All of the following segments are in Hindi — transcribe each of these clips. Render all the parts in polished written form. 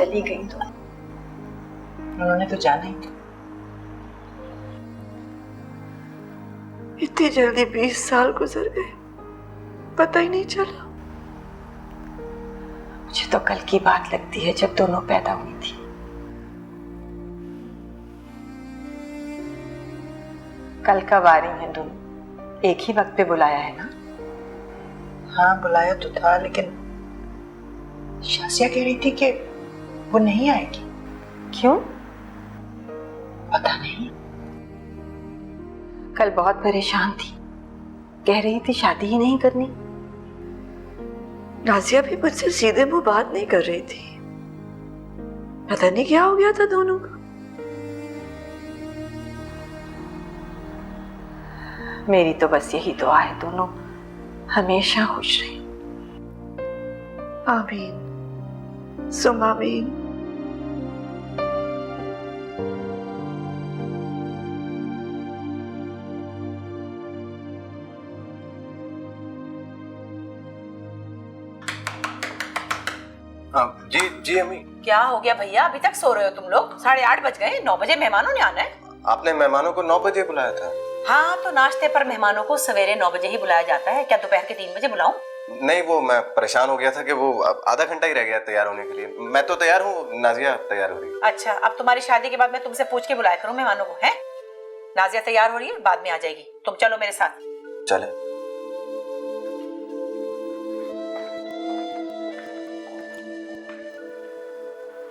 चली गई तो उन्होंने तो जाना ही था। इतनी जल्दी 20 साल गुजर गए, पता ही नहीं चला। मुझे तो कल की बात लगती है जब दोनों पैदा हुई थी। कल कब आ रही हैं दोनों? एक ही वक्त पे बुलाया है ना? हाँ बुलाया तो था, लेकिन शासिया कह रही थी कि वो नहीं आएगी। क्यों? पता नहीं, कल बहुत परेशान थी, कह रही थी शादी ही नहीं करनी। नाजिया भी मुझसे सीधे मुंह बात नहीं कर रही थी, पता नहीं क्या हो गया था दोनों का। मेरी तो बस यही दुआ है दोनों हमेशा खुश रहें। आमीन सुम आमीन। जी जी अम्मी। क्या हो गया भैया, अभी तक सो रहे हो तुम लोग? 8:30 बज गए, 9 बजे मेहमानों ने आना है। आपने मेहमानों को 9 बजे बुलाया था? हाँ तो नाश्ते पर मेहमानों को सवेरे 9 बजे ही बुलाया जाता है, क्या दोपहर के 3 बजे बुलाऊं? नहीं, वो मैं परेशान हो गया था कि वो आधा घंटा ही रह गया तैयार होने के लिए। मैं तो तैयार हूँ, नाजिया तैयार हो रही है। अच्छा, अब तुम्हारी शादी के बाद मैं तुमसे पूछ के बुलाया करूँ मेहमानों को, हैं? नाजिया तैयार हो रही है, बाद में आ जाएगी, तुम चलो मेरे साथ। चले।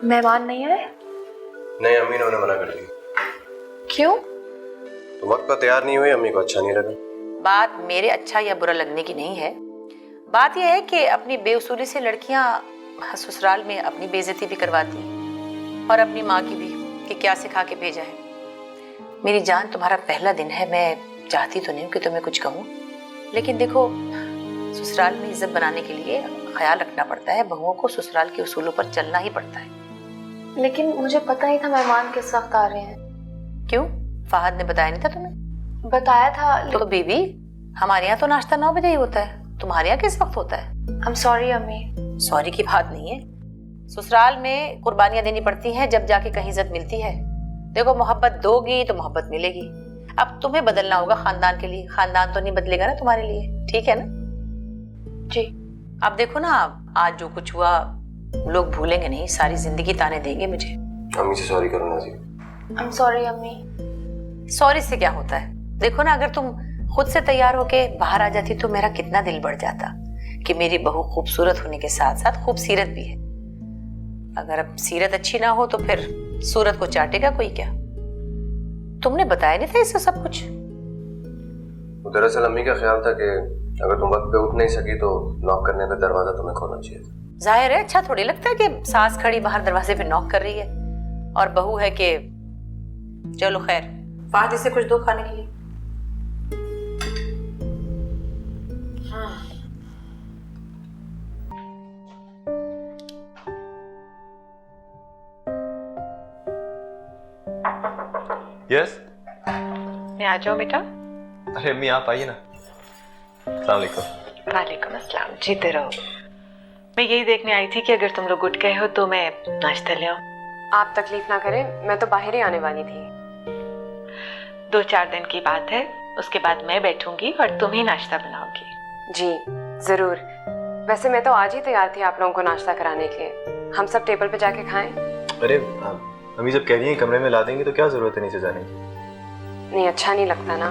मेहमान नहीं आए? नहीं, अम्मी ने उन्हें मना कर दिया। क्यों? तो वक्त पर तैयार नहीं हुई, अम्मी को अच्छा नहीं लगा। बात मेरे अच्छा या बुरा लगने की नहीं है, बात यह है कि अपनी बेउसूली से लड़कियां ससुराल में अपनी बेइज्जती भी करवाती हैं और अपनी माँ की भी, कि क्या सिखा के भेजा है। मेरी जान, तुम्हारा पहला दिन है, मैं चाहती तो नहीं हूँ कि तुम्हें कुछ कहूँ, लेकिन देखो ससुराल में इज्जत बनाने के लिए ख्याल रखना पड़ता है, बहुओं को ससुराल के उसूलों पर चलना ही पड़ता है। लेकिन मुझे पता ही था मेहमान किस वक्त आ रहे हैं। क्यों, फहद ने बताया नहीं था तुम्हें? बताया था तो बीबी, हमारे यहाँ तो नाश्ता 9 बजे ही होता है, तुम्हारे यहाँ किस वक्त होता है? I'm sorry अम्मी। सॉरी की बात नहीं है, ससुराल में कुर्बानियां देनी पड़ती हैं, जब जाके कहीं इज्जत मिलती है। देखो मोहब्बत दोगी तो मोहब्बत मिलेगी। अब तुम्हें बदलना होगा खानदान के लिए, खानदान तो नहीं बदलेगा ना तुम्हारे लिए, ठीक है ना? जी। अब देखो ना, आज जो कुछ हुआ लोग भूलेंगे नहीं, सारी जिंदगी ताने देंगे मुझे। अम्मी से सॉरी करो नाजिया। I'm sorry अम्मी। सॉरी से क्या होता है? देखो ना, अगर तुम खुद से तैयार होके बाहर आ जाती तो मेरा कितना दिल बढ़ जाता कि मेरी बहू खूबसूरत होने के साथ साथ खूबसीरत भी है। अगर अब सीरत अच्छी ना हो तो फिर सूरत को चाटेगा कोई क्या? तुमने बताया नहीं था इससे सब कुछ? दरअसल अम्मी का ख्याल था कि अगर तुम वक्त पे उठ नहीं सकी तो नॉक करने पे दरवाजा तुम्हें खोलना चाहिए था। जाहिर है, अच्छा थोड़ी लगता है कि सास खड़ी बाहर दरवाजे पे नॉक कर रही है और बहू है कि चलो खैर, फहद इसे कुछ दो खाने के लिए। यस। मैं आ जाऊँ बेटा? अरे अम्मी आप आइए ना। अस्सलाम वालेकुम। वालेकुम अस्सलाम, जीते रहो। मैं यही देखने आई थी कि अगर तुम लोग उठ गए हो तो मैं नाश्ता ले आऊं। आप तकलीफ ना करें, मैं तो बाहर ही आने वाली थी। 2-4 दिन की बात है, उसके बाद मैं बैठूंगी और तुम ही नाश्ता बनाओगी। जी जरूर। वैसे मैं तो आज ही तैयार थी आप लोगों को नाश्ता कराने के लिए। हम सब टेबल पे जाके खाएं? अरे अम्मी जब कह रही हैं कमरे में ला देंगे तो क्या जरूरत है नीचे जाने की? नहीं, अच्छा नहीं लगता ना,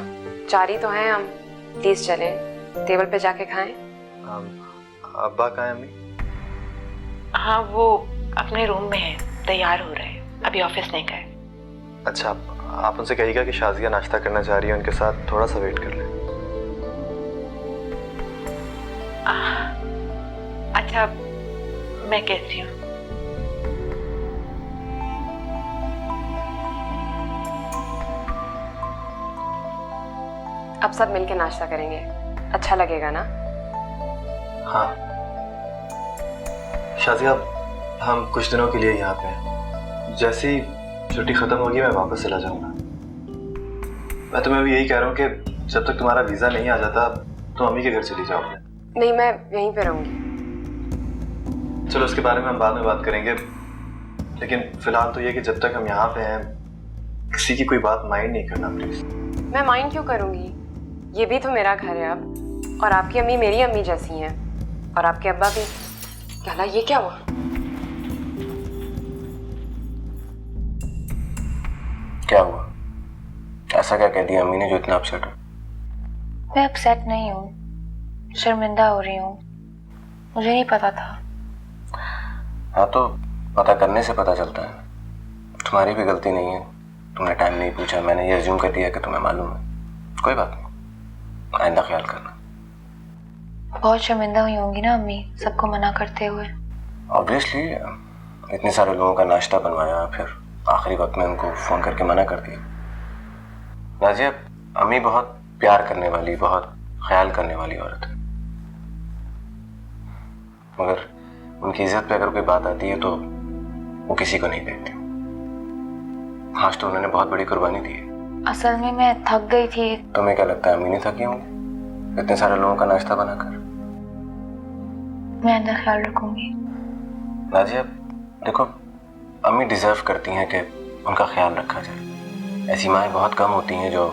4 ही तो हैं हम। प्लीज चले टेबल पे जाके खाएं। अब्बा कहाँ हैं अम्मी? हाँ वो अपने रूम में है, तैयार हो रहे हैं, अभी ऑफिस नहीं गए। अच्छा, आप उनसे कहिएगा कि शाजिया नाश्ता करना चाह रही है, उनके साथ थोड़ा सा वेट कर लें। अच्छा मैं कहती हूँ। अब सब मिलके नाश्ता करेंगे, अच्छा लगेगा ना? हाँ शाजिया, हम कुछ दिनों के लिए यहाँ पे हैं, जैसे ही छुट्टी खत्म होगी मैं वापस चला जाऊंगा। मैं तुम्हें भी यही कह रहा हूँ कि जब तक तुम्हारा वीजा नहीं आ जाता तुम अम्मी के घर चली जाओगे। नहीं, मैं यहीं पे रहूंगी। चलो उसके बारे में हम बाद में बात करेंगे, लेकिन फिलहाल तो ये कि जब तक हम यहाँ पे हैं किसी की कोई बात माइंड नहीं करना प्लीज। मैं माइंड क्यों करूँगी, ये भी तो मेरा घर है अब, और आपकी अम्मी मेरी अम्मी जैसी हैं, और आपके अब्बा भी। कहला ये क्या हुआ? क्या हुआ? ऐसा क्या कह दिया अम्मी ने जो इतना अपसेट हो? मैं अपसेट नहीं हूँ, शर्मिंदा हो रही हूँ। मुझे नहीं पता था। हाँ तो पता करने से पता चलता है। तुम्हारी भी गलती नहीं है, तुमने टाइम नहीं पूछा, मैंने ये अज्यूम कर दिया कि तुम्हें मालूम है। कोई बात नहीं, आइंदा ख्याल करना। बहुत शर्मिंदा हुई होंगी ना अम्मी सबको मना करते हुए? ऑब्वियसली, इतने सारे लोगों का नाश्ता बनवाया, फिर आखिरी वक्त में उनको फ़ोन करके मना कर दिया। नाजिया, अम्मी बहुत प्यार करने वाली, बहुत ख्याल करने वाली औरत है, मगर उनकी इज्जत पे अगर कोई बात आती है तो वो किसी को नहीं देखती। आज तो उन्होंने बहुत बड़ी कुर्बानी दी है। असल में मैं थक गई थी। तुम्हें क्या लगता है अम्मी ने थकी होंगी इतने सारे लोगों का नाश्ता बनाकर? मैं अंदर ख्याल रखूंगी। नाजिया देखो, अम्मी डिजर्व करती हैं कि उनका ख्याल रखा जाए। ऐसी माएँ बहुत कम होती हैं जो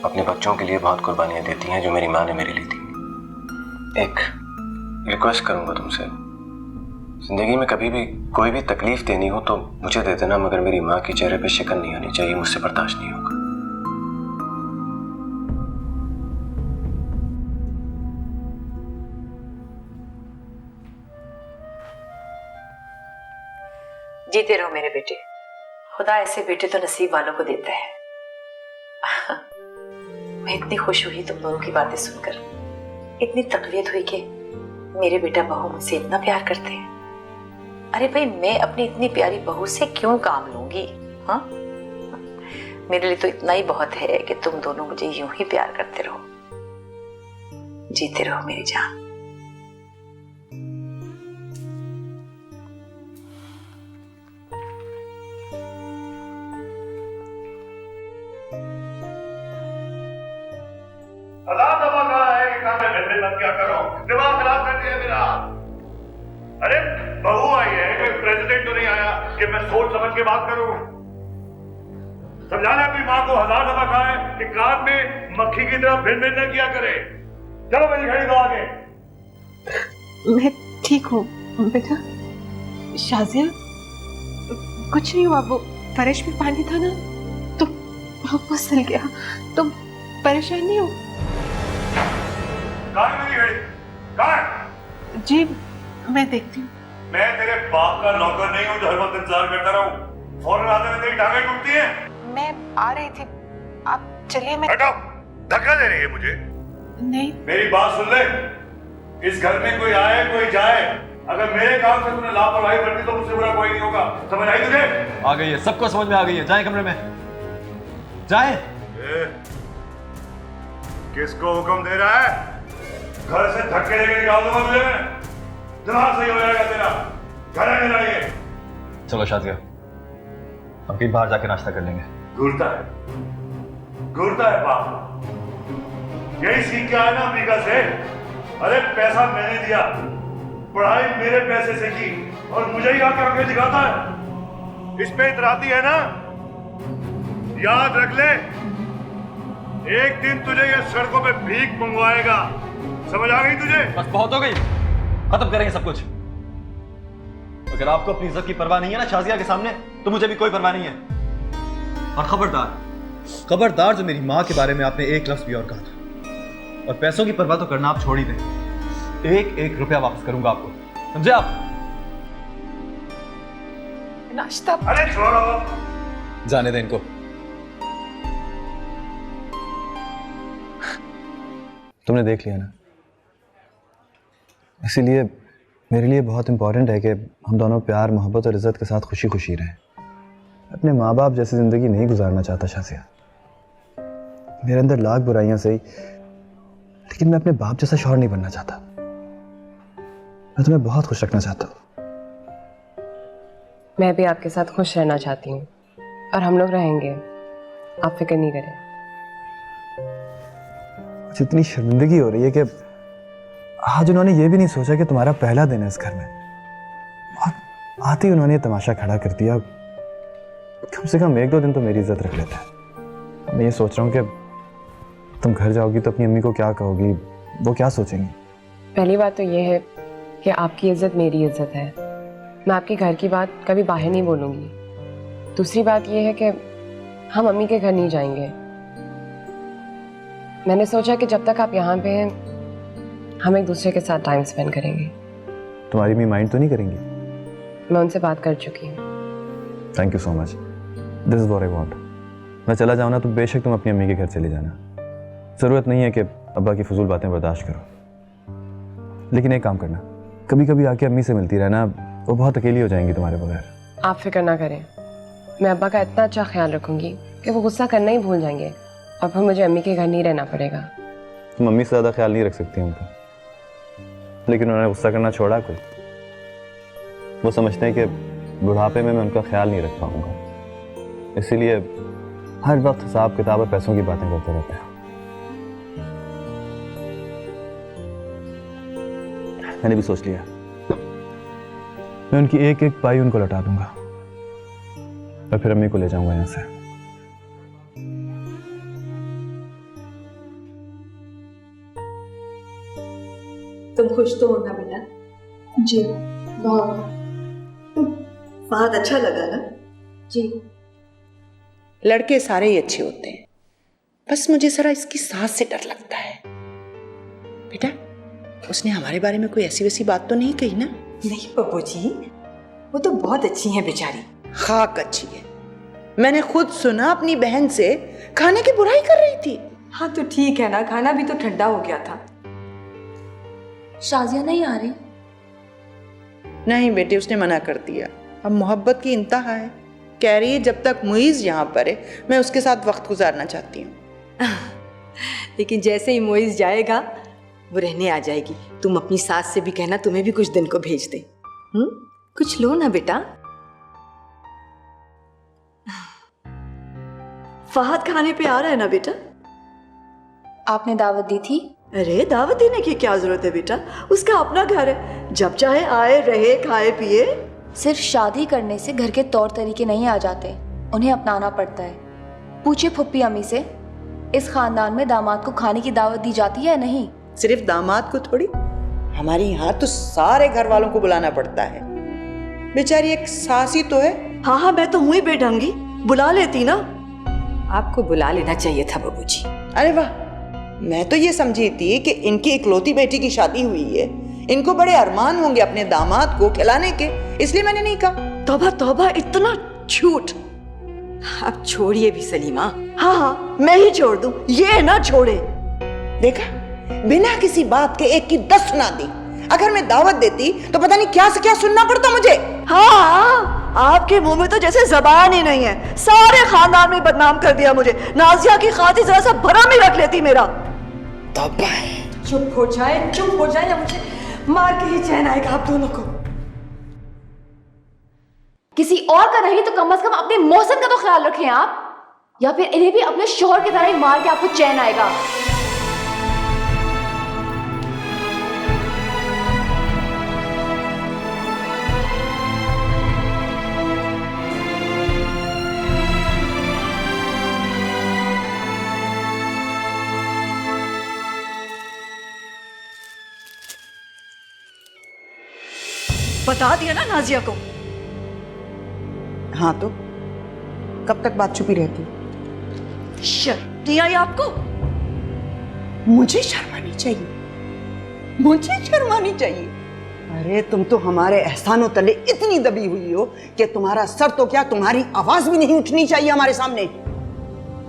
अपने बच्चों के लिए बहुत कुर्बानियाँ देती हैं, जो मेरी माँ ने मेरे लिए दी। एक रिक्वेस्ट करूँगा तुमसे, ज़िंदगी में कभी भी कोई भी तकलीफ़ देनी हो तो मुझे दे देना, मगर मेरी माँ के चेहरे पे शिकन नहीं आनी चाहिए, मुझसे बर्दाश्त नहीं होगा। जीते रहो मेरे बेटे, खुदा ऐसे बेटे तो नसीब वालों को देता है। मैं इतनी खुश हुई तुम दोनों की बातें सुनकर, इतनी तकलीफ हुई कि मेरे बेटा बहू मुझसे इतना प्यार करते हैं। अरे भाई, मैं अपनी इतनी प्यारी बहू से क्यों काम लूंगी? हाँ, मेरे लिए तो इतना ही बहुत है कि तुम दोनों मुझे यूं ही प्यार करते रहो। जीते रहो मेरी जान। क्या करो, दिमाग खराब कर दिया मेरा। अरे बहू आई है, कोई प्रेसिडेंट तो नहीं आया कि मैं सोच समझ के बात करूं। समझाना अपनी माँ को 1000 दफा कहा है कि कान में मक्खी की तरह भिन भिन न किया करे। चलो मेरी घड़ी दो आगे। मैं ठीक हूँ बेटा। शाजिया, कुछ नहीं हुआ, वो फर्श में पानी था ना तो वो सिल गया। तुम परेशान नहीं हो? कहाँ है मेरी घड़ी? कहाँ है? जी मैं देखती हूँ। मैं तेरे बाप का नौकर नहीं हूँ जो हर वक्त इंतजार करता रहूं। फौरन आते में तेरी टांगें टूटती हैं। मैं आ रही थी, आप चलिए। मैं हटाओ, धक्का दे रही है मुझे। नहीं। मेरी बात सुन ले, इस घर में कोई आए कोई जाए, अगर मेरे काम से तूने लापरवाही बरती तो मुझसे बुरा कोई नहीं होगा। समझ आई तुझे? आ गई है, सबको समझ में आ गई है। जाए कमरे में, जाए। किसको हुक्म दे रहा है? घर से धक्के देके निकाल दूंगा तुझे मैं। दिमाग सही हो जाएगा तेरा। घर आने लाइए। चलो शादिया, हम कहीं बाहर जाके नाश्ता कर लेंगे। घूरता है बाप। यही सीख के आया ना अमेरिका से। अरे पैसा मैंने दिया, पढ़ाई मेरे पैसे से की, और मुझे ही आके आंखें दिखाता है। इस पे इतराती है ना? याद रख ले, एक दिन तुझे ये सड़कों पे भीख मंगवाएगा। समझ आ गई तुझे? बस बहुत हो गई, खत्म करेंगे सब कुछ। अगर आपको अपनी इज्जत की परवाह नहीं है ना शाजिया के सामने, तो मुझे भी कोई परवाह नहीं है। और खबरदार जो मेरी माँ के बारे में आपने एक लफ्ज भी और कहा था। और पैसों की परवाह तो करना आप छोड़ ही दें। एक एक रुपया वापस करूंगा आपको, समझे आप? नाश्ता। अरे छोड़ो, जाने दें इनको। तुमने देख लिया ना, इसीलिए मेरे लिए बहुत इंपॉर्टेंट है कि हम दोनों प्यार, मोहब्बत और इज़्ज़त के साथ खुशी खुशी रहें। अपने माँ बाप जैसी ज़िंदगी नहीं गुजारना चाहता शाजिया। मेरे अंदर लाख बुराइयां सही, लेकिन मैं अपने बाप जैसा शौहर नहीं बनना चाहता। मैं तुम्हें बहुत खुश रखना चाहता हूँ। मैं भी आपके साथ खुश रहना चाहती हूँ, और हम लोग रहेंगे, आप फिक्र नहीं करें। मुझे इतनी शर्मिंदगी हो रही है कि आज उन्होंने ये भी नहीं सोचा कि तुम्हारा पहला दिन है इस घर में। बहुत आते ही उन्होंने तमाशा खड़ा कर दिया। कम से कम 1-2 दिन तो मेरी इज्जत रख लेता है। मैं ये सोच रहा हूँ कि तुम घर जाओगी तो अपनी अम्मी को क्या कहोगी, वो क्या सोचेंगी? पहली बात तो ये है कि आपकी इज्जत मेरी इज्जत है, मैं आपके घर की बात कभी बाहर नहीं बोलूँगी। दूसरी बात ये है कि हम अम्मी के घर नहीं जाएंगे। मैंने सोचा कि जब तक आप यहाँ पे हैं हम एक दूसरे के साथ टाइम स्पेंड करेंगे। तुम्हारी अम्मी माइंड तो नहीं करेंगी? मैं उनसे बात कर चुकी हूँ। Thank you so much, this is what I want. मैं चला जाऊँ ना तो बेशक तुम अपनी अम्मी के घर चले जाना, ज़रूरत नहीं है कि अब्बा की फजूल बातें बर्दाश्त करो। लेकिन एक काम करना, कभी कभी आके अम्मी से मिलती रहना, वो बहुत अकेली हो जाएंगी तुम्हारे बगैर। आप फिक्र ना करें, मैं अब्बा का इतना अच्छा ख्याल रखूंगी कि वो गुस्सा करना ही भूल जाएंगे और फिर मुझे अम्मी के घर नहीं रहना पड़ेगा। तुम अम्मी से ज़्यादा ख्याल नहीं रख सकती उनका, लेकिन उन्होंने गुस्सा करना छोड़ा कोई। वो समझते हैं कि बुढ़ापे में मैं उनका ख्याल नहीं रख पाऊंगा, इसीलिए हर वक्त हिसाब किताब और पैसों की बातें करते रहते हैं। मैंने भी सोच लिया, मैं उनकी एक एक पाई उनको लौटा दूंगा और फिर अम्मी को ले जाऊंगा यहां से। तुम खुश तो हो ना बेटा? जी बहुत। बहुत अच्छा लगा ना? जी। लड़के सारे ही अच्छे होते हैं, बस मुझे जरा इसकी सास से डर लगता है। बेटा, उसने हमारे बारे में कोई ऐसी वैसी बात तो नहीं कही ना? नहीं बब्बू जी, वो तो बहुत अच्छी हैं बेचारी। खाक अच्छी है। मैंने खुद सुना अपनी बहन से खाने की बुराई कर रही थी। हाँ तो ठीक है ना, खाना भी तो ठंडा हो गया था। शाजिया नहीं आ रही? नहीं बेटे, उसने मना कर दिया। अब मोहब्बत की इंतहा है, कह रही है जब तक मुइज़ यहाँ पर है मैं उसके साथ वक्त गुजारना चाहती हूँ। लेकिन जैसे ही मोइज़ जाएगा वो रहने आ जाएगी। तुम अपनी सास से भी कहना तुम्हें भी कुछ दिन को भेज दे। कुछ लो ना बेटा। फहद खाने पे आ रहा है ना बेटा? आपने दावत दी थी? अरे दावत देने की क्या जरूरत है बेटा, उसका अपना घर है, जब चाहे आए रहे खाए पिए। सिर्फ शादी करने से घर के तौर तरीके नहीं आ जाते, उन्हें अपनाना पड़ता है। पूछे फुप्पी अम्मी से, इस खानदान में दामाद को खाने की दावत दी जाती है या नहीं? सिर्फ दामाद को थोड़ी, हमारे यहाँ तो सारे घर वालों को बुलाना पड़ता है। बेचारी एक सास ही तो है। हाँ हाँ, मैं तो हूँ ही बेढंगी, बुला लेती ना। आपको बुला लेना चाहिए था बब्बू जी। अरे वाह, मैं तो ये समझी थी कि इनकी इकलौती बेटी की शादी हुई है, इनको बड़े अरमान होंगे अपने दामाद को खिलाने के, इसलिए मैंने नहीं कहा। तौबा तौबा, इतना झूठ। अब छोड़िए भी सलीमा। हाँ हाँ, मैं ही छोड़ दूं, ये ना छोड़े। देखा, बिना किसी बात के एक की 10 सुना दी। अगर मैं दावत देती तो पता नहीं क्या से क्या सुनना पड़ता मुझे। हाँ, आपके मुंह में तो जैसे जबान ही नहीं है, सारे खानदान में बदनाम कर दिया मुझे। नाजिया की खातिर जरा सा भरम ही रख लेती मेरा। तौबा है। चुप हो जाए या मुझे मार के ही चैन आएगा आप दोनों को। किसी और का नहीं तो कम से कम अपने मौसम का तो ख्याल रखें आप, या फिर इन्हें भी अपने शोहर की तरह ही मार के आपको चैन आएगा। बता दिया ना नाजिया को। हाँ तो कब तक बात छुपी रहती? शर्म नहीं आई आपको? मुझे शर्म आनी चाहिए, मुझे शर्म आनी चाहिए। अरे तुम तो हमारे एहसानों तले इतनी दबी हुई हो कि तुम्हारा सर तो क्या, तुम्हारी आवाज भी नहीं उठनी चाहिए हमारे सामने।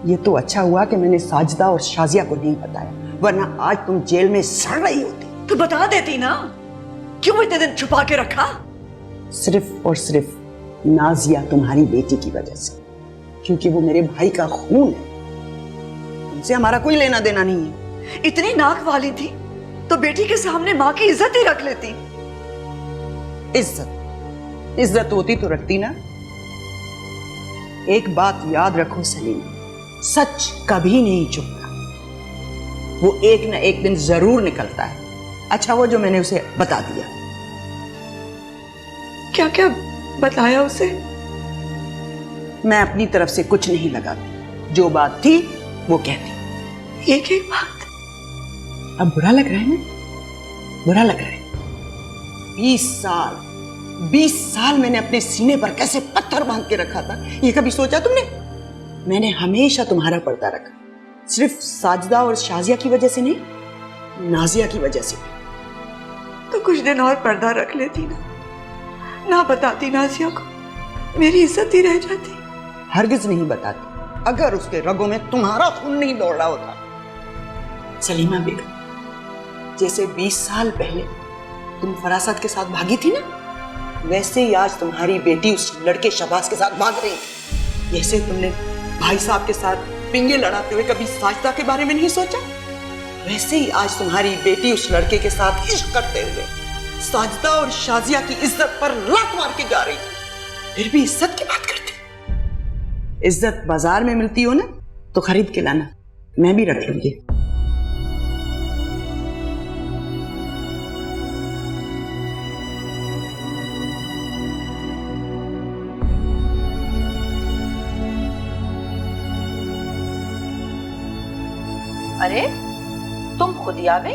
ये तो अच्छा हुआ कि मैंने साजिदा और शाजिया को नहीं बताया, वरना आज तुम जेल में सड़ रही होती। तो बता देती ना, क्यों इतने दिन छुपा के रखा? सिर्फ और सिर्फ नाजिया तुम्हारी बेटी की वजह से, क्योंकि वो मेरे भाई का खून है। तुमसे हमारा कोई लेना देना नहीं है। इतनी नाक वाली थी तो बेटी के सामने माँ की इज्जत ही रख लेती। इज्जत होती तो रखती ना। एक बात याद रखो सलीम, सच कभी नहीं चुपता, वो एक ना एक दिन जरूर निकलता है। अच्छा वो जो मैंने उसे बता दिया। क्या क्या बताया उसे? मैं अपनी तरफ से कुछ नहीं लगाती, जो बात थी वो कहती। एक एक बात। अब बुरा लग रहा है ना? बुरा लग रहा है? 20 साल मैंने अपने सीने पर कैसे पत्थर बांध के रखा था, ये कभी सोचा तुमने? मैंने हमेशा तुम्हारा पर्दा रखा, सिर्फ साजिदा और शाजिया की वजह से नहीं, नाजिया की वजह से। तो कुछ दिन और पर्दा रख लेती ना बताती नाजिया को, मेरी इज्जत ही रह जाती। हरगिज नहीं बताती, अगर उसके रगों में तुम्हारा खून नहीं दौड़ रहा होता। सलीमा बेगम, जैसे 20 साल पहले तुम फरासत के साथ भागी थी ना, वैसे ही आज तुम्हारी बेटी उस लड़के शहबाज के साथ भाग रही है। जैसे तुमने भाई साहब के साथ पिंगे लड़ाते हुए कभी साजिदा के बारे में नहीं सोचा, वैसे ही आज तुम्हारी बेटी उस लड़के के साथ इश्क करते हुए साजिदा और शाजिया की इज्जत पर लात मार के जा रही है। फिर भी इज्जत की बात करते। इज्जत बाजार में मिलती हो ना तो खरीद के लाना, मैं भी रख लूंगी। अरे तुम खुद ही आ गई?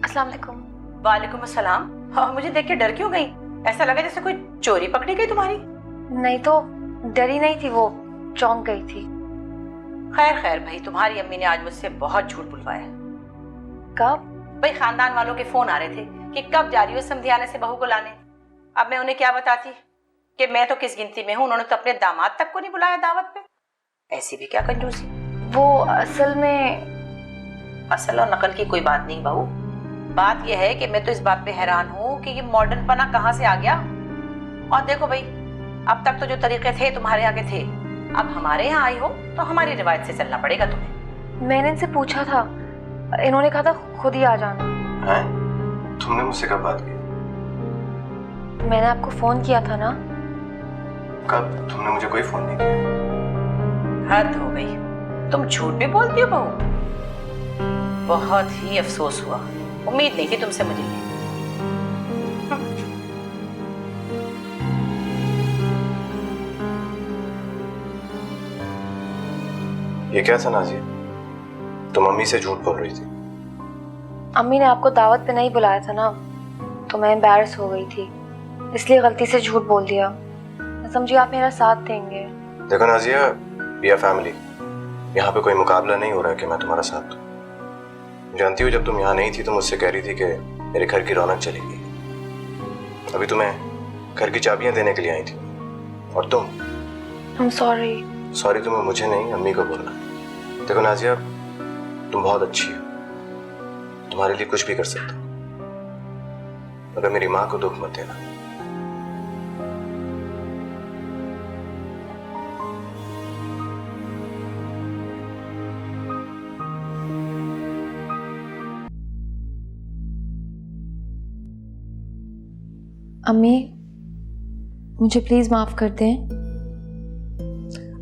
अस्सलाम वालेकुम। वालेकुम अस्सलाम। हाँ, मुझे देख के डर क्यों गई? ऐसा लगा जैसे कोई चोरी पकड़ी गई तुम्हारी। नहीं तो डरी नहीं थी, वो चौंक गई थी। खैर खैर भाई, तुम्हारी अम्मी ने आज मुझसे बहुत झूठ बुलवाया। कब? भाई खानदान वालों के फोन आ रहे थे कि कब जा रही हो समधियाने से बहू को लाने। अब मैं उन्हें क्या बताती कि मैं तो किस गिनती में हूँ, उन्होंने तो अपने दामाद तक को नहीं बुलाया दावत पे। ऐसी भी क्या कंजूसी। वो असल और नकल की कोई बात नहीं बहू, बात यह है कि मैं तो इस बात पे हैरान हूँ कि ये मॉडर्न पना कहाँ से आ गया। और देखो भाई, अब तक तो जो तरीके थे तुम्हारे आगे थे, अब हमारे यहाँ आई हो तो हमारी रिवायत से चलना पड़ेगा तुम्हें। मैंने इनसे पूछा था, इन्होंने कहा था खुद ही आ जाना। हैं? तुमने मुझसे कब बात की? मैंने आपको फोन किया था ना। कब? तुमने मुझे कोई फोन नहीं किया। हद हो गई, तुम झूठ भी बोलती हो बहू। बहुत ही अफसोस हुआ, उम्मीद नहीं थी तुमसे मुझे। ये क्या था नाजिया? तुम अम्मी से झूठ बोल रही थी। अम्मी ने आपको दावत पे नहीं बुलाया था ना, तो मैं एम्बैरस हो गई थी, इसलिए गलती से झूठ बोल दिया। मैं समझी आप मेरा साथ देंगे। देखो नाजिया, वी आर फैमिली, यहाँ पे कोई मुकाबला नहीं हो रहा है कि मैं तुम्हारा साथ दूं। जानती हो, जब तुम यहाँ नहीं थी तो मुझसे कह रही थी कि मेरे घर की रौनक चली गई। अभी तुम्हें घर की चाबियां देने के लिए आई थी, और तुम? I'm sorry। सॉरी तुम्हें मुझे नहीं, अम्मी को बोलना। देखो नाजिया, तुम बहुत अच्छी हो, तुम्हारे लिए कुछ भी कर सकता हूँ, मगर मेरी माँ को दुख मत देना। अम्मी, मुझे प्लीज माफ कर दें।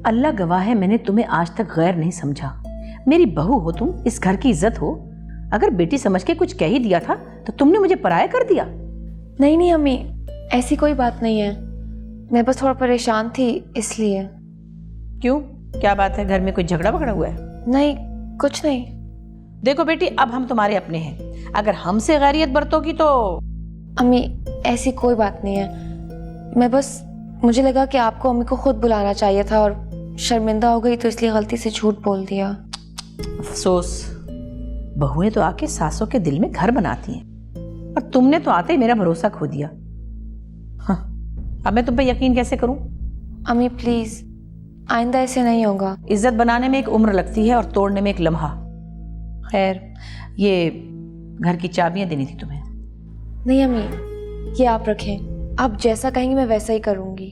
अल्लाह गवाह है, मैंने तुम्हें आज तक गैर नहीं समझा। मेरी बहू हो तुम, इस घर की इज्जत हो। अगर बेटी समझ के कुछ कह ही दिया था तो तुमने मुझे पराया कर दिया। नहीं नहीं अम्मी, ऐसी कोई बात नहीं है, मैं बस थोड़ा परेशान थी इसलिए। क्यों, क्या बात है? घर में कोई झगड़ा वगड़ा हुआ है? नहीं, कुछ नहीं। देखो बेटी, अब हम तुम्हारे अपने हैं, अगर हमसे गैरियत बरतोगी तो। अम्मी, ऐसी कोई बात नहीं है, मैं बस, मुझे लगा कि आपको अम्मी को खुद बुलाना चाहिए था और शर्मिंदा हो गई तो इसलिए गलती से झूठ बोल दिया। अफसोस, बहुएं तो आके सासों के दिल में घर बनाती हैं, और तुमने तो आते ही मेरा भरोसा खो दिया। हाँ, अब मैं तुम पे यकीन कैसे करूं? अम्मी प्लीज, आइंदा ऐसे नहीं होगा। इज्जत बनाने में एक उम्र लगती है और तोड़ने में एक लम्हा। खैर, ये घर की चाबियां देनी थी तुम्हें। नहीं अम्मी, ये आप रखें, आप जैसा कहेंगी मैं वैसा ही करूंगी।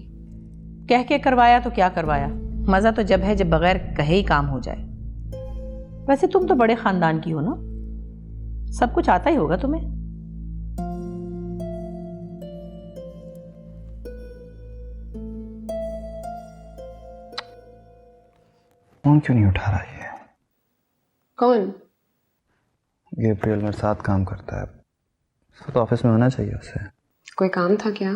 कह के करवाया तो क्या करवाया, मजा तो जब है जब बगैर कहे ही काम हो जाए। वैसे तुम तो बड़े खानदान की हो ना, सब कुछ आता ही होगा तुम्हें। फोन क्यों नहीं उठा रहा ये? कौन? गेब्रियल मेरे साथ काम करता है, उसको तो ऑफिस में होना चाहिए उसे। कोई काम था क्या?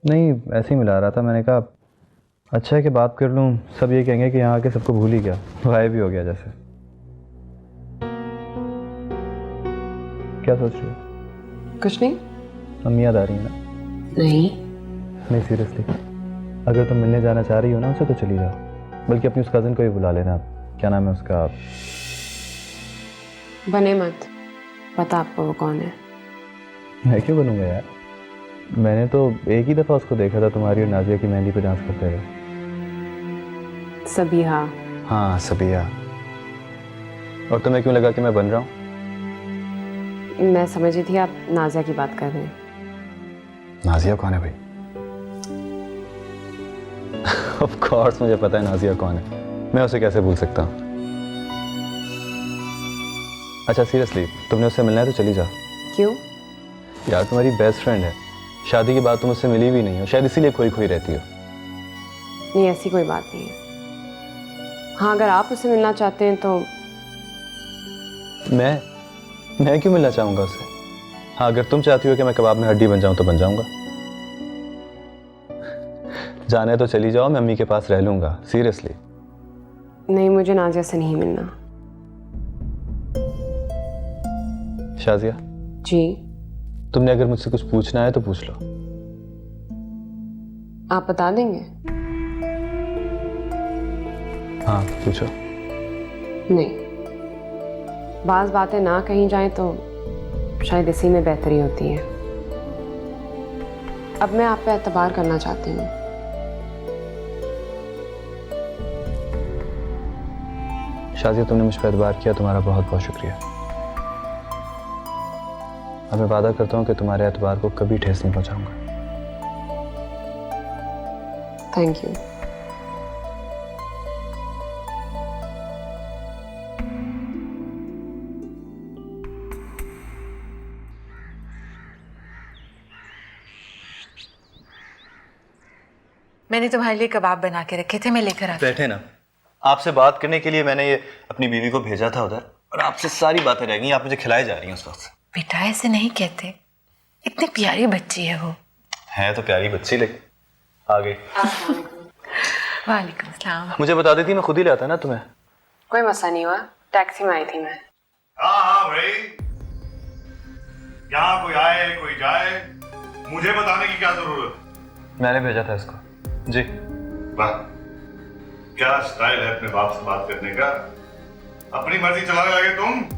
नहीं, ऐसे ही मिला रहा था। मैंने कहा अच्छा है कि बात कर लूँ, सब ये कहेंगे कि यहाँ आके सबको भूल ही गया, गायब भी हो गया जैसे। क्या सोच रही हो? कुछ नहीं। अम्मी याद आ रही है ना? नहीं सीरियसली, अगर तुम मिलने जाना चाह रही हो ना उनसे तो चली जाओ, बल्कि अपनी उस कज़न को भी बुला लेना। क्या नाम है उसका? बने मत, पता आपको वो कौन है। मैं क्यों बनूंगा यार, मैंने तो एक ही दफ़ा उसको देखा था तुम्हारी और नाजिया की मेहंदी पे डांस करते हुए। सबिहा। हाँ सबिया। और तुम्हें क्यों लगा कि मैं बन रहा हूँ? मैं समझ रही थी आप नाजिया की बात कर रहे हैं। नाजिया कौन है भाई? ऑफ कोर्स मुझे पता है नाजिया कौन है, मैं उसे कैसे भूल सकता हूँ। अच्छा सीरियसली, तुमने उससे मिलना है तो चली जाओ। क्यों? यार तुम्हारी बेस्ट फ्रेंड है, शादी के बाद तुम उससे मिली भी नहीं हो, शायद इसीलिए खोई खोई रहती हो। नहीं, ऐसी कोई बात नहीं है। हाँ, अगर आप उससे मिलना चाहते हैं तो। मैं क्यों मिलना चाहूँगा उससे? हाँ, अगर तुम चाहती हो कि मैं कबाब में हड्डी बन जाऊँ तो बन जाऊँगा। जाना है तो चली जाओ, मैं अम्मी के पास रह लूँगा। सीरियसली। नहीं, मुझे नाजिया से नहीं मिलना। शाजिया जी? तुमने अगर मुझसे कुछ पूछना है तो पूछ लो। आप बता देंगे? हाँ पूछो। नहीं, बाज़ बातें ना कहीं जाएं तो शायद इसी में बेहतरी होती है। अब मैं आप पे एतबार करना चाहती हूँ। शाजिया तुमने मुझ पर एतबार किया, तुम्हारा बहुत बहुत शुक्रिया। अब मैं वादा करता हूँ कि तुम्हारे एतबार को कभी ठेस नहीं पहुँचाऊंगा। Thank you. मैंने तुम्हारे लिए कबाब बना के रखे थे, मैं लेकर आती। बैठे ना, आपसे बात करने के लिए मैंने ये अपनी बीवी को भेजा था उधर, और आपसे सारी बातें रह गई। आप मुझे खिलाए जा रही हैं उस वक्त से। बेटा ऐसे नहीं कहते, इतनी प्यारी बच्ची है वो। है तो प्यारी बच्ची, लेकिन आ गई। वालेकुम सलाम। मुझे बता देती मैं खुद ही ले आता ना तुम्हें। कोई मसला नहीं हुआ, टैक्सी में आई थी मैं। हाँ भाई, यहाँ कोई आए कोई जाए, मुझे बताने की क्या जरूरत? मैंने भेजा था इसको। जी। वाह, क्या स्टाइल है अपने बाप से बात करने का। अपनी मर्जी चलाने लगे तुम।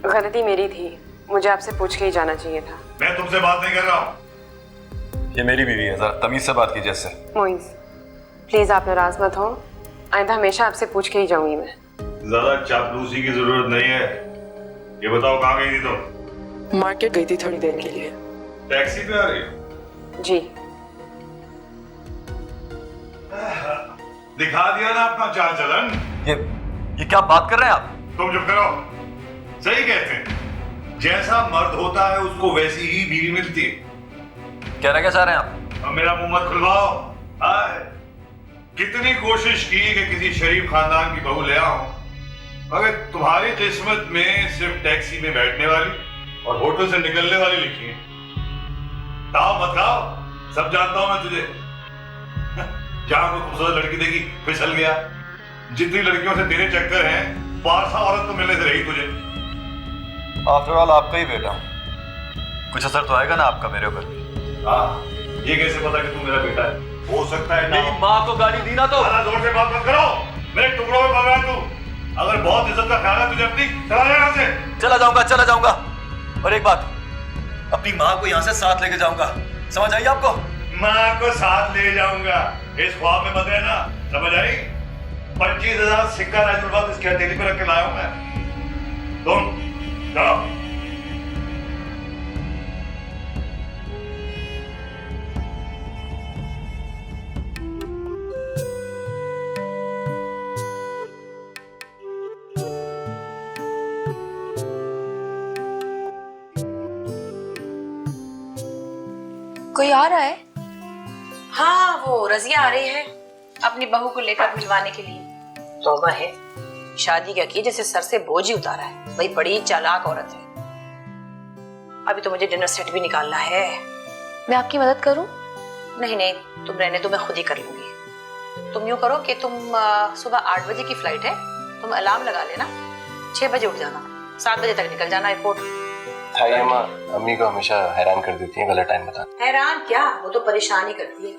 गलती मेरी थी, मुझे आपसे पूछ के ही जाना चाहिए था। मैं तुमसे बात नहीं कर रहा हूँ। ये मेरी बीवी है, जरा तमीज से बात कीजिए इससे। मोइज, प्लीज आप नाराज मत हो, आइंदा हमेशा आपसे पूछ के ही जाऊंगी मैं। ज्यादा चापलूसी की जरूरत नहीं है। ये बताओ कहाँ गई थी तुम? मार्केट गई थी थोड़ी देर के लिए। टैक्सी पे आ रही हो? जी। दिखा दिया ना अपना चाल चलन। ये क्या बात कर रहे हैं आप? तुम चुप करो। सही कहते हैं, जैसा मर्द होता है उसको वैसी ही बीवी मिलती है। कहना क्या चाह रहे हैं आप? अब मेरा मुंह मत खुलवाओ। हाय, कितनी कोशिश की कि किसी शरीफ खानदान की बहू ले आओ, मगर तुम्हारी किस्मत में सिर्फ टैक्सी में बैठने वाली और होटल से निकलने वाली लिखी है। ताव मत खाओ, सब जानता हूं मैं तुझे। जहां कोई खूबसूरत लड़की देखी फिसल गया। जितनी लड़कियों से तेरे चक्कर हैं, 500 औरत तो मिलने से रही तुझे। आफ्टर ऑल आपका ही बेटा, कुछ असर तो आएगा ना आपका मेरे ऊपर। हाँ, ये कैसे पता कि तू मेरा बेटा है? हो सकता है ना। मेरी माँ को गाली दी ना तो। ज़्यादा जोर से बात मत करो, मेरे टुकड़ों में पड़ रहा है तू। अगर बहुत इज्जत का ख्याल है तुझे अपनी, चला जा यहाँ से। चला जाऊंगा। और एक बात, अपनी माँ को यहाँ से साथ लेके जाऊंगा, समझ आई आपको? माँ को साथ ले जाऊंगा, इस ख्वाब में मत रहना, समझ आई? 25,000 सिक्का राजुल वक्त इसकी हथेली पे रख के लाया हूं मैं। तुम जाओ। कोई आ रहा है? हाँ, वो रजिया आ रही है अपनी बहू को लेकर भिजवाने के लिए। तौबा है, शादी क्या की जैसे सर से बोझ ही उतारा है। भाई बड़ी चालाक औरत है। अभी तो मुझे डिनर सेट भी निकालना है। मैं आपकी मदद करूं? नहीं नहीं, तुम रहने दो, मैं खुद ही कर लूंगी। तुम यूँ करो कि तुम सुबह 8 बजे की फ्लाइट है, तुम अलार्म लगा लेना, 6 बजे उठ जाना, 7 बजे तक निकल जाना एयरपोर्ट। हाँ ये माँ अम्मी को हमेशा हैरान कर देती है गलत टाइम बता। हैरान क्या, वो तो परेशान ही करती है।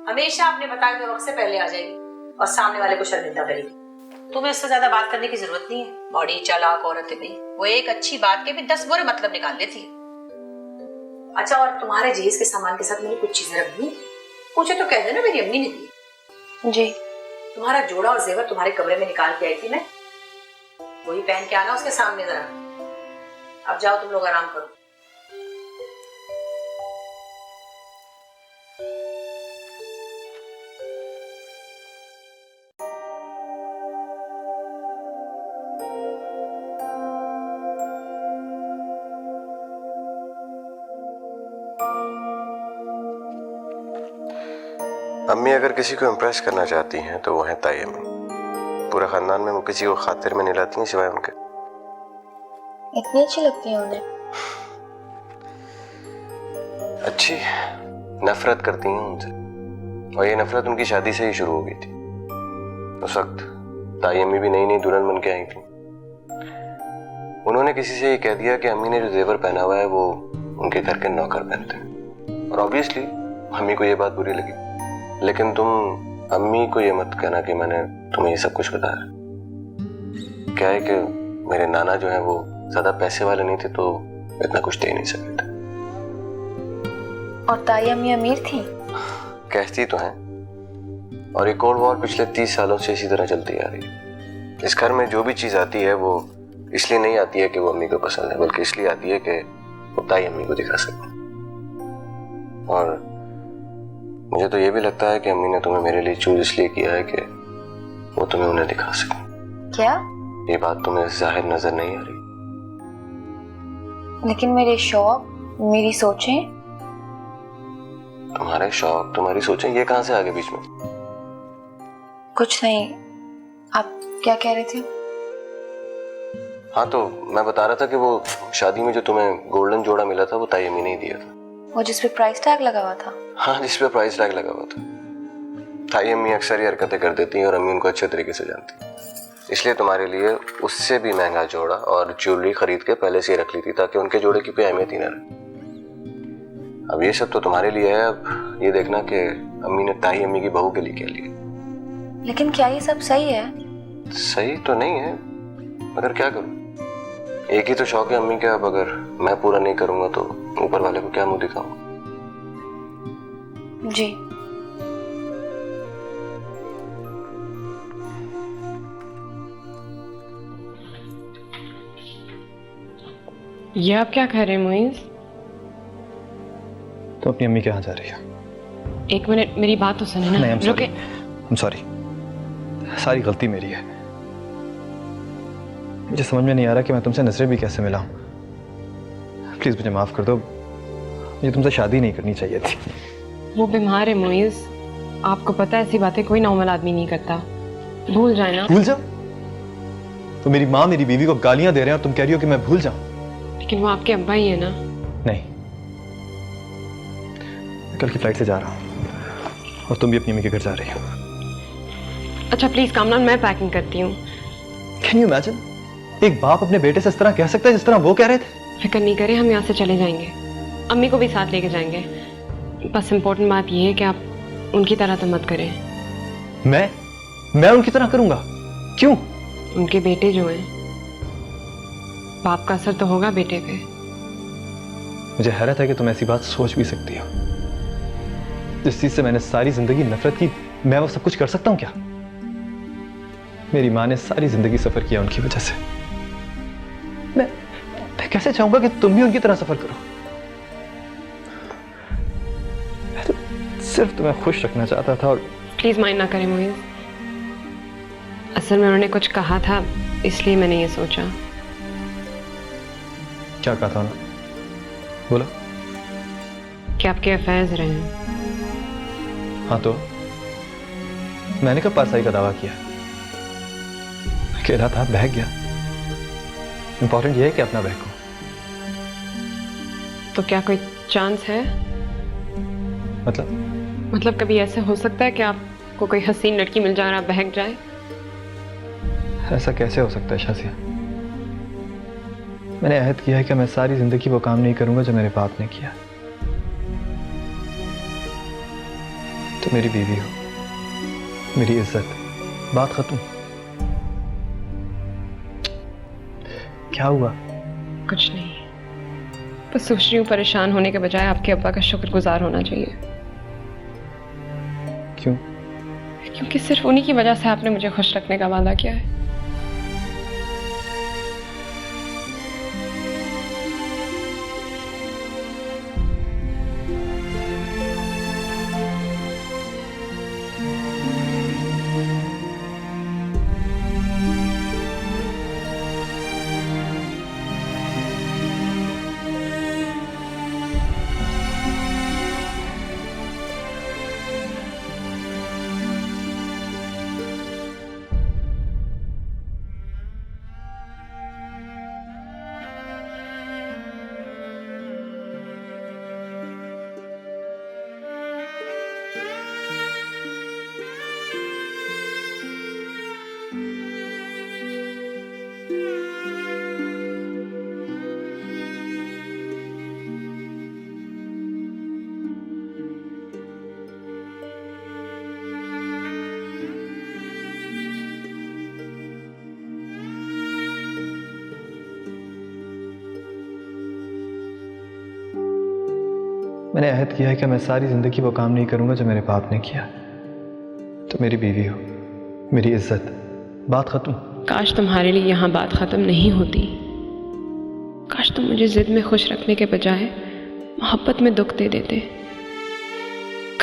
हमेशा अपने बताए हुए वक्त से पहले आ जाएगी और सामने वाले को शर्मिंदा करेगी। तुम्हें इससे ज्यादा बात करने की जरूरत नहीं है। बड़ी चालाक औरत है, वो एक अच्छी बात के भी 10 बुरे मतलब निकाल लेती है। अच्छा, और तुम्हारे जहेज के सामान के साथ मैंने कुछ चीजें रख दी, पूछे तो कह देना मेरी अम्मी ने दी। जी। तुम्हारा जोड़ा और जेवर तुम्हारे कमरे में निकाल के आई थी मैं, वही पहन के आना उसके सामने जरा। अब जाओ तुम लोग आराम करो। अम्मी अगर किसी को इम्प्रेस करना चाहती हैं तो वो है ताई अम्मी। पूरे खानदान में वो किसी को खातिर में नहीं लाती हैं सिवाय उनके। इतनी अच्छी लगती है उन्हें? अच्छी, नफरत करती हैं उनसे, और ये नफरत उनकी शादी से ही शुरू हो गई थी। उस वक्त ताई अम्मी भी नई नई दुल्हन बन के आई थी। उन्होंने किसी से ये कह दिया कि अम्मी ने जो जेवर पहना हुआ है वो उनके घर के नौकर पहनते हैं, और ऑब्वियसली अम्मी को ये बात बुरी लगी। लेकिन तुम अम्मी को ये मत कहना कि मैंने तुम्हें ये सब कुछ बताया। क्या है कि मेरे नाना जो है वो ज्यादा पैसे वाले नहीं थे, तो इतना कुछ दे नहीं सकते थे। और ताई अम्मी अमीर थी? कहती तो हैं, और ये कोल्ड वॉर पिछले 30 सालों से इसी तरह चलती आ रही है। इस घर में जो भी चीज आती है वो इसलिए नहीं आती है कि वो अम्मी को पसंद है, बल्कि इसलिए आती है कि वो ताई अम्मी को दिखा सके। और मुझे तो ये भी लगता है कि अम्मी ने तुम्हें मेरे लिए चूज इसलिए किया है कि वो तुम्हें उन्हें दिखा सके। क्या? ये बात तुम्हें जाहिर नजर नहीं आ रही? लेकिन मेरे शौक, मेरी सोचें। तुम्हारे शौक, तुम्हारी सोचें, ये कहां से आ गए बीच में? कुछ नहीं, आप क्या कह रहे थे? हाँ तो मैं बता रहा था कि वो शादी में जो तुम्हें गोल्डन जोड़ा मिला था वो ताई अम्मी ने ही दिया था। वो जिस पे प्राइस टैग लगा हुआ था? हाँ, जिस पे प्राइस टैग लगा हुआ था। ताई अम्मी अक्सर ये हरकतें कर देती हैं और अम्मी उनको अच्छे तरीके से जानती हैं, इसलिए तुम्हारे लिए उससे भी महंगा जोड़ा और ज्वेलरी खरीद के पहले से ही रख ली थी ताकि उनके जोड़े की कोई अहमियत ही ना रहे। अब ये सब तो तुम्हारे लिए है, अब ये देखना कि अम्मी ने ताई अम्मी की बहू के लिए क्या लिया। लेकिन क्या ये सब सही है? सही तो नहीं है, मगर क्या करूं, एक ही तो शौक है अम्मी का। अब अगर मैं पूरा नहीं करूंगा तो ऊपर वाले को क्या मुंह दिखाऊंगा। जी। ये आप क्या कह रहे हैं मुइज़? तो अपनी अम्मी के यहाँ जा रही है? एक मिनट, मेरी बात तो सुने ना। नहीं, सॉरी, सारी गलती मेरी है। मुझे समझ में नहीं आ रहा कि मैं तुमसे नजरें भी कैसे मिलाऊं। प्लीज मुझे माफ कर दो, मुझे तुमसे शादी नहीं करनी चाहिए थी। वो बीमार है मुइज़, आपको पता है ऐसी बातें कोई नॉर्मल आदमी नहीं करता। भूल जाए ना। भूल जाओ? तो मेरी माँ मेरी बीवी को गालियां दे रहे हैं और तुम कह रही हो कि मैं भूल जाऊं? लेकिन वो आपके अब्बा ही है ना। नहीं, मैं कल की फ्लाइट से जा रहा हूं और तुम भी अपनी अम्मी के घर जा रही हो। अच्छा प्लीज कामरान, मैं पैकिंग करती हूँ। कैन यू इमेजिन, एक बाप अपने बेटे से इस तरह कह सकता है जिस तरह वो कह रहे थे? फिक्र नहीं करें, हम यहाँ से चले जाएंगे, अम्मी को भी साथ लेके जाएंगे। बस इम्पोर्टेंट बात यह है कि आप उनकी तरह तो मत करें। मैं उनकी तरह करूंगा? क्यों? उनके बेटे जो हैं, बाप का असर तो होगा बेटे पे। मुझे हैरत है कि तुम ऐसी बात सोच भी सकती हो। जिस चीज से मैंने सारी जिंदगी नफरत की, मैं वो सब कुछ कर सकता हूं क्या? मेरी माँ ने सारी जिंदगी सफर किया उनकी वजह से। मैं कैसे चाहूंगा कि तुम भी उनकी तरह सफर करो? मैं तो सिर्फ तुम्हें खुश रखना चाहता था। और प्लीज माइंड ना करें मोइज़, असल में उन्होंने कुछ कहा था इसलिए मैंने ये सोचा। क्या कहा था ना? बोलो। कि आपके अफेयर्स रहे हैं। हाँ तो मैंने कब पारसाई का दावा किया? अकेला था, बह गया। इंपॉर्टेंट यह है कि अपना बहको। तो क्या कोई चांस है? मतलब कभी ऐसा हो सकता है कि आपको कोई हसीन लड़की मिल जाए और आप बहक जाए? ऐसा कैसे हो सकता है शासिया? मैंने अहद किया है कि मैं सारी जिंदगी वो काम नहीं करूंगा जो मेरे बाप ने किया। तो मेरी बीवी हो, मेरी इज्जत, बात खत्म। क्या हुआ? कुछ नहीं, बस सोच रही हूँ परेशान होने के बजाय आपके अब्बा का शुक्रगुजार होना चाहिए। क्यों? क्योंकि सिर्फ उन्हीं की वजह से आपने मुझे खुश रखने का वादा किया है। मैंने अहद किया है कि मैं सारी जिंदगी वो काम नहीं करूंगा जो मेरे बाप ने किया। तो मेरी बीवी हो, मेरी इज्जत, बात खत्म। काश तुम्हारे लिए यहाँ बात खत्म नहीं होती। काश तुम मुझे जिद में खुश रखने के बजाय मोहब्बत में दुख दे देते।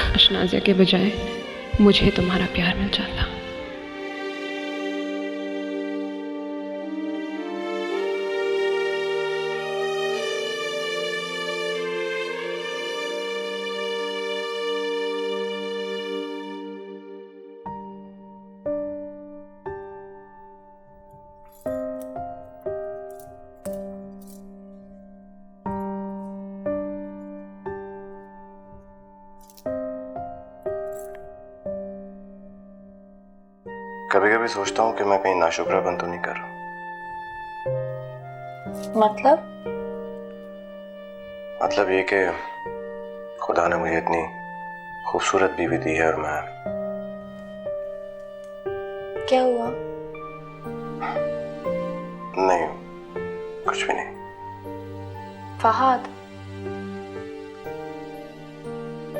काश नाज़िया के बजाय मुझे तुम्हारा प्यार मिल जाता। कभी कभी सोचता हूँ कि मैं कहीं नाशुक्रापन तो नहीं कर रहा। मतलब ये कि खुदा ने मुझे इतनी खूबसूरत बीवी दी है और मैं क्या हुआ? नहीं, कुछ भी नहीं। फहाद,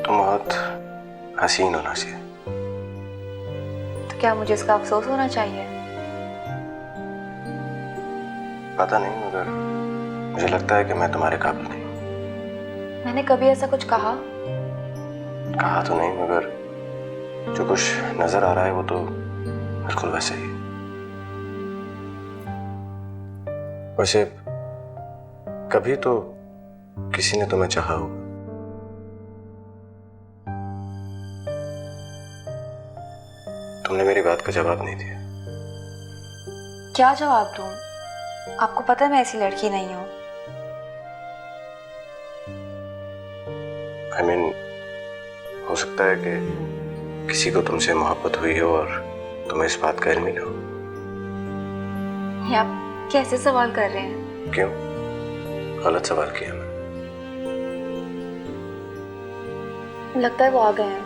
तुम बहुत हसीन हो नाज़िया। तो क्या मुझे इसका अफसोस होना चाहिए? पता नहीं, मगर मुझे लगता है कि मैं तुम्हारे काबिल नहीं। मैंने कभी ऐसा कुछ कहा? कहा तो नहीं, मगर जो कुछ नजर आ रहा है वो तो बिल्कुल वैसे ही। वैसे कभी तो किसी ने तुम्हें चाहा होगा। तुमने मेरी बात का जवाब नहीं दिया। क्या जवाब दूं? आपको पता है मैं ऐसी लड़की नहीं हूं। I mean, हो सकता है कि किसी को तुमसे मोहब्बत हुई हो और तुम्हें इस बात का इल्म ही ना हो। ये आप कैसे सवाल कर रहे हैं? क्यों? गलत सवाल किया मैं? लगता है वो आ गए हैं,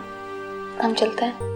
हम चलते हैं।